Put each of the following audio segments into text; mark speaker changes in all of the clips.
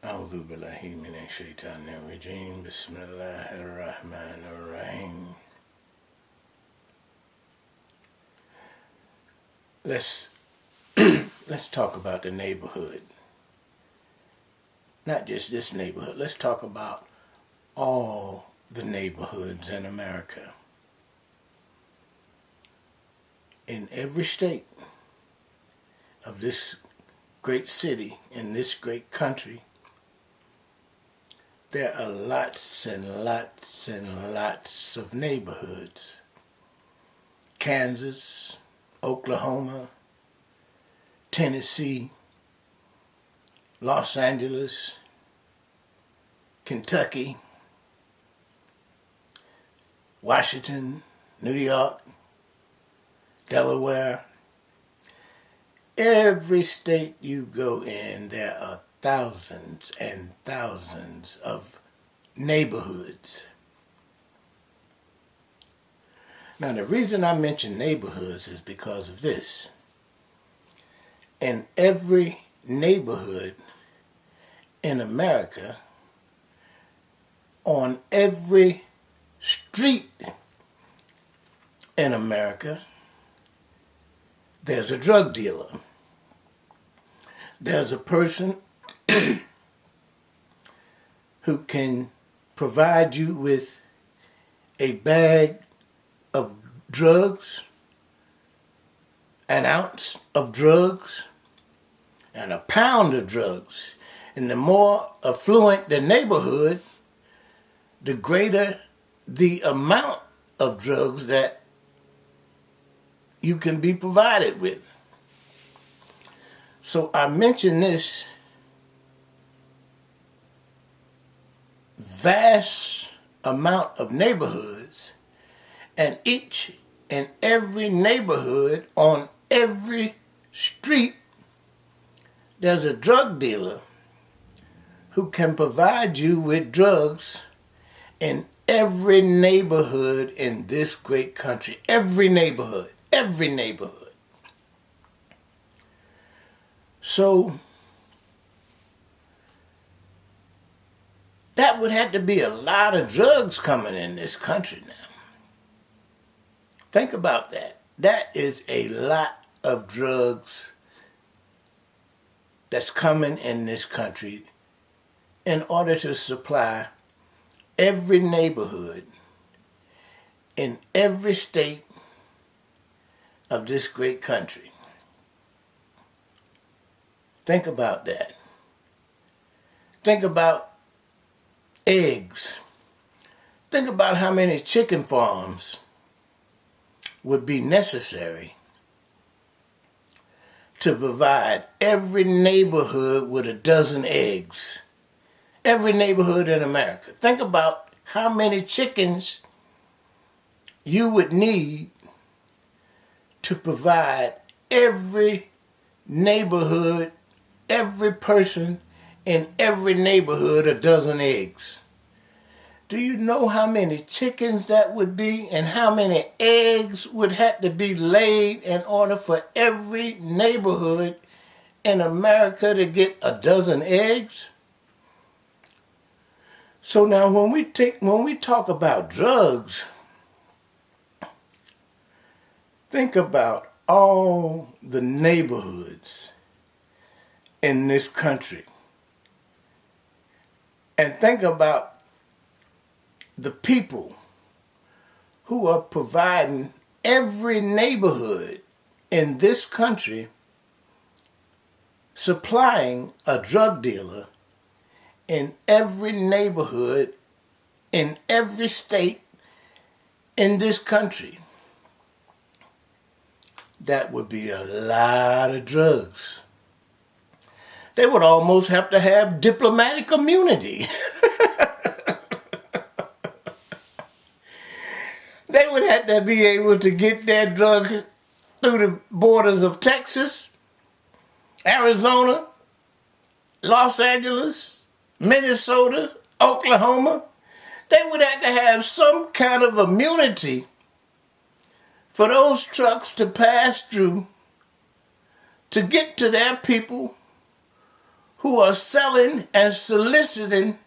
Speaker 1: A'udhu billahi minash shaitanir rajim. Bismillahir rahmanir rahim. Let's let's talk about the neighborhood. Not just this neighborhood. Let's talk about all the neighborhoods in America. In every state of this great city, in this great country, there are lots and lots and lots of neighborhoods. Kansas, Oklahoma, Tennessee, Los Angeles, Kentucky, Washington, New York, Delaware. Every state you go in, there are thousands and thousands of neighborhoods. Now, the reason I mention neighborhoods is because of this. In every neighborhood in America, on every street in America, there's a drug dealer. There's a person who can provide you with a bag of drugs, an ounce of drugs, and a pound of drugs. And the more affluent the neighborhood, the greater the amount of drugs that you can be provided with. So I mention this vast amount of neighborhoods, and each and every neighborhood on every street, there's a drug dealer who can provide you with drugs in every neighborhood in this great country. Every neighborhood. Every neighborhood. So that would have to be a lot of drugs coming in this country now. Think about that. That is a lot of drugs that's coming in this country in order to supply every neighborhood in every state of this great country. Think about that. Think about eggs. Think about how many chicken farms would be necessary to provide every neighborhood with a dozen eggs. Every neighborhood in America. Think about how many chickens you would need to provide every neighborhood, every person in every neighborhood a dozen eggs. Do you know how many chickens that would be and how many eggs would have to be laid in order for every neighborhood in America to get a dozen eggs? So now when we talk about drugs, think about all the neighborhoods in this country. And think about the people who are providing every neighborhood in this country, supplying a drug dealer in every neighborhood, in every state in this country. That would be a lot of drugs. They would almost have to have diplomatic immunity. They would have to be able to get their drugs through the borders of Texas, Arizona, Los Angeles, Minnesota, Oklahoma. They would have to have some kind of immunity for those trucks to pass through to get to their people who are selling and soliciting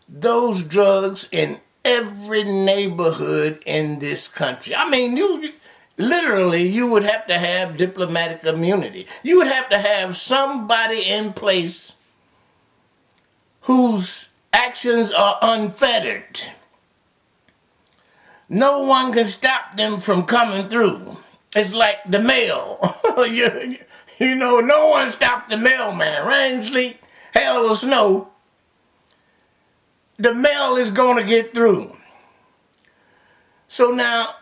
Speaker 1: those drugs in every neighborhood in this country. I mean, literally, you would have to have diplomatic immunity. You would have to have somebody in place whose actions are unfettered. No one can stop them from coming through. It's like the mail. you know, no one stops the mailman. Rain, sleet, hail, or snow. The mail is going to get through. So now,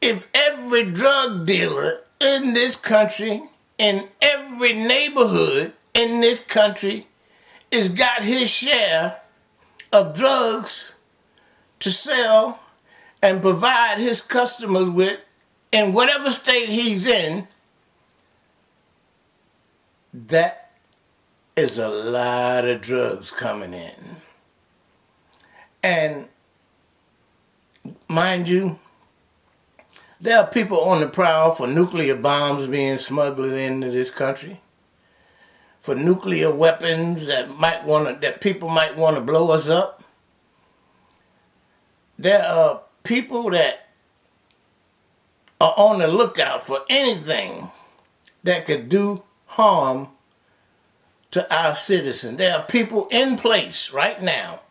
Speaker 1: if every drug dealer in this country, in every neighborhood in this country, has got his share of drugs to sell and provide his customers with in whatever state he's in, that is a lot of drugs coming in. And mind you, there are people on the prowl for nuclear bombs being smuggled into this country, for nuclear weapons that people might want to blow us up. There are people that are on the lookout for anything that could do harm to our citizens. There are people in place right now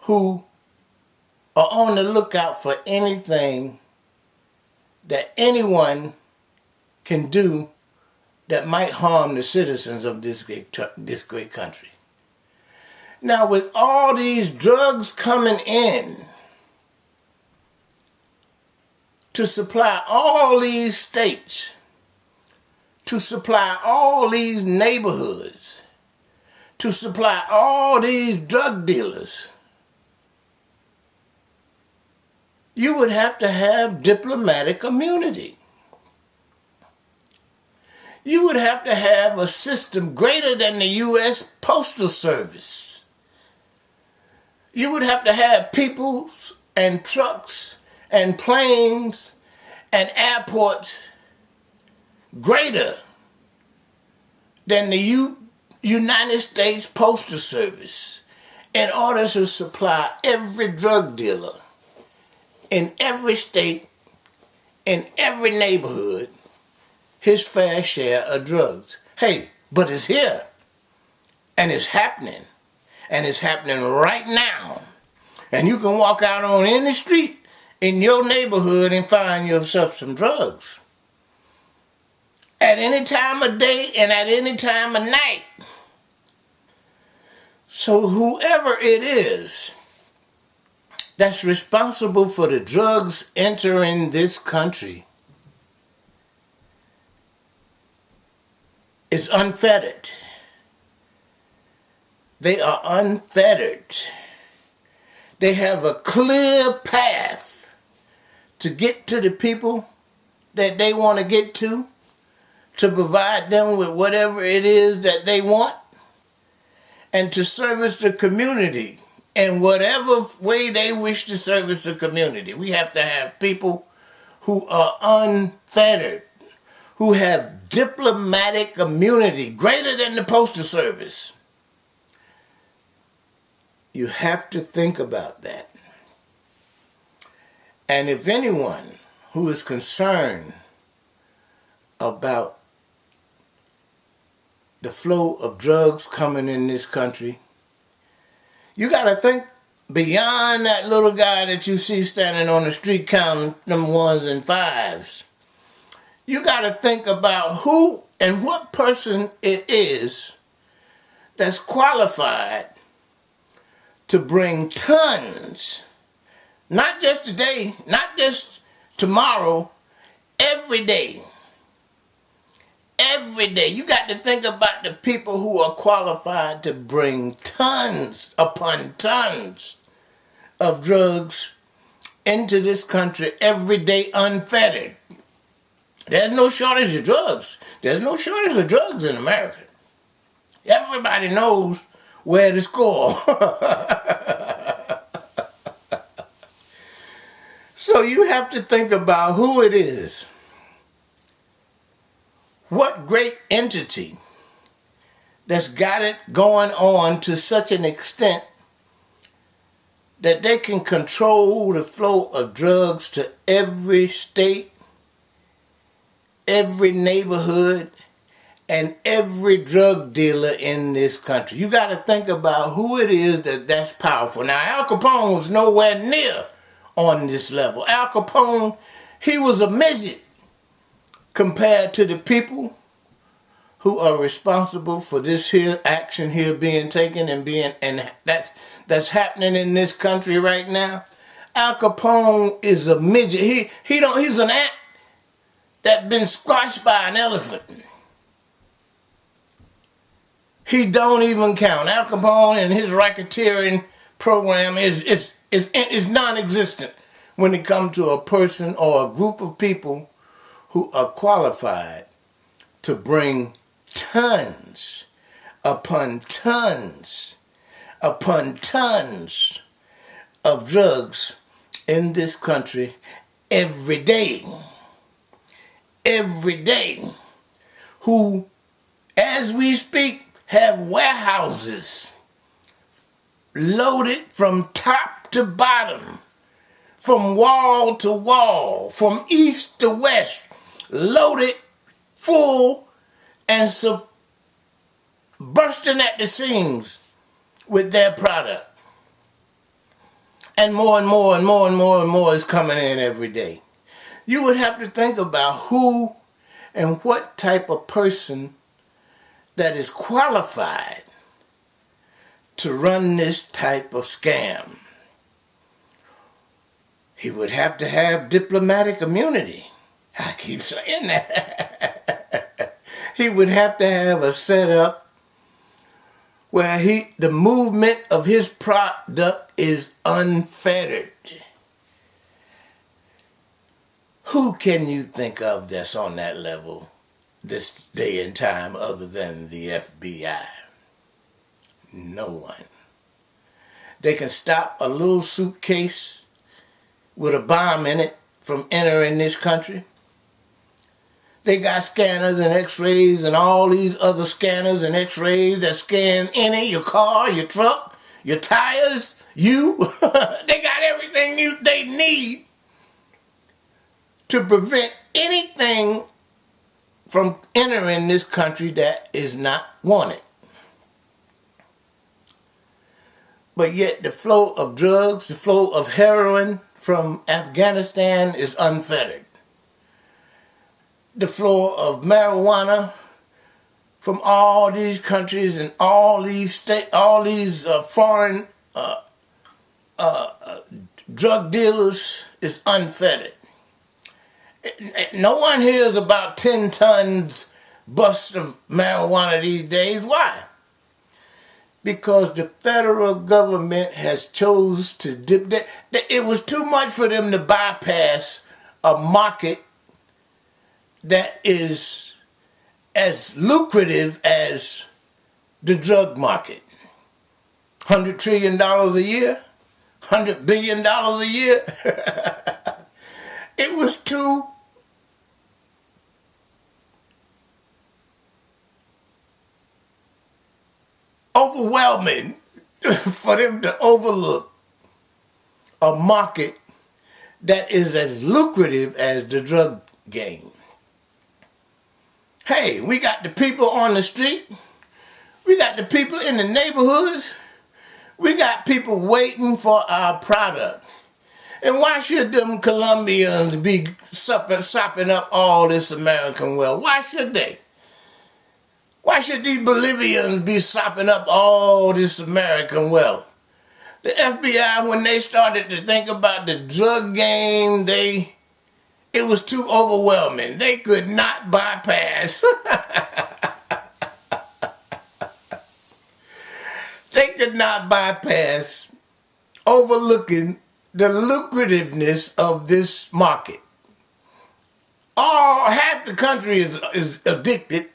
Speaker 1: who are on the lookout for anything that anyone can do that might harm the citizens of this great country. Now, with all these drugs coming in to supply all these states, to supply all these neighborhoods, to supply all these drug dealers, you would have to have diplomatic immunity. You would have to have a system greater than the U.S. Postal Service. You would have to have people and trucks and planes and airports greater than the United States Postal Service in order to supply every drug dealer in every state, in every neighborhood, his fair share of drugs. Hey, but it's here, and it's happening right now. And you can walk out on any street in your neighborhood and find yourself some drugs. At any time of day and at any time of night. So whoever it is that's responsible for the drugs entering this country is unfettered. They are unfettered. They have a clear path to get to the people that they want to get to provide them with whatever it is that they want, and to service the community in whatever way they wish to service the community. We have to have people who are unfettered, who have diplomatic immunity greater than the Postal Service. You have to think about that. And if anyone who is concerned about the flow of drugs coming in this country, you got to think beyond that little guy that you see standing on the street counting them ones and fives. You got to think about who and what person it is that's qualified to bring tons, not just today, not just tomorrow, every day. Every day. You got to think about the people who are qualified to bring tons upon tons of drugs into this country every day unfettered. There's no shortage of drugs. There's no shortage of drugs in America. Everybody knows where to score. So you have to think about who it is. What great entity that's got it going on to such an extent that they can control the flow of drugs to every state, every neighborhood, and every drug dealer in this country. You got to think about who it is that's powerful. Now, Al Capone was nowhere near on this level. Al Capone, he was a midget compared to the people who are responsible for this here action here being taken and that's happening in this country right now. Al Capone is a midget. He's an ant that's been squashed by an elephant. He don't even count. Al Capone and his racketeering program is non-existent when it comes to a person or a group of people who are qualified to bring tons upon tons upon tons of drugs in this country every day. Every day. Who, as we speak, have warehouses loaded from top to bottom, from wall to wall, from east to west, loaded full and bursting at the seams with their product. And more and more and more and more and more is coming in every day. You would have to think about who and what type of person that is qualified to run this type of scam. He would have to have diplomatic immunity. I keep saying that. He would have to have a setup where the movement of his product is unfettered. Who can you think of that's on that level this day and time other than the FBI? No one. They can stop a little suitcase with a bomb in it from entering this country. They got scanners and x-rays and all these other scanners and x-rays that scan any, your car, your truck, your tires, you. They got everything they need to prevent anything from entering this country that is not wanted. But yet the flow of drugs, the flow of heroin from Afghanistan is unfettered. The flow of marijuana from all these countries and all these foreign drug dealers is unfettered. No one hears about 10 tons bust of marijuana these days. Why? Because the federal government has chose to it was too much for them to bypass a market that is as lucrative as the drug market. $100 trillion a year? $100 billion a year? It was too overwhelming for them to overlook a market that is as lucrative as the drug game. Hey, we got the people on the street. We got the people in the neighborhoods. We got people waiting for our product. And why should them Colombians be sopping up all this American wealth? Why should they? Why should these Bolivians be sopping up all this American wealth? The FBI, when they started to think about the drug game, it was too overwhelming. They could not bypass. They could not bypass overlooking the lucrativeness of this market. Half the country is addicted.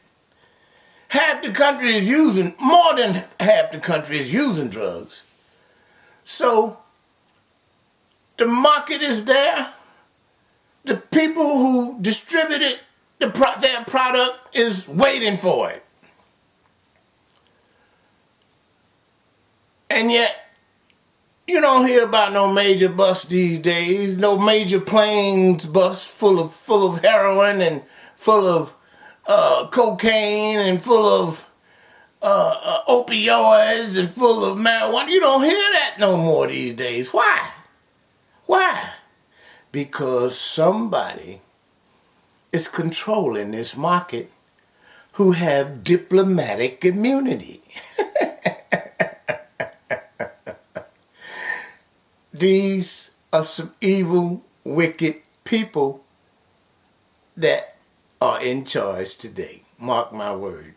Speaker 1: Half the country is using, more than half the country is using drugs. So, the market is there. The people who distributed their product is waiting for it. And yet, you don't hear about no major bust these days, no major planes bust full of heroin and full of cocaine and full of opioids and full of marijuana. You don't hear that no more these days. Why? Why? Because somebody is controlling this market who have diplomatic immunity. These are some evil, wicked people that are in charge today. Mark my word.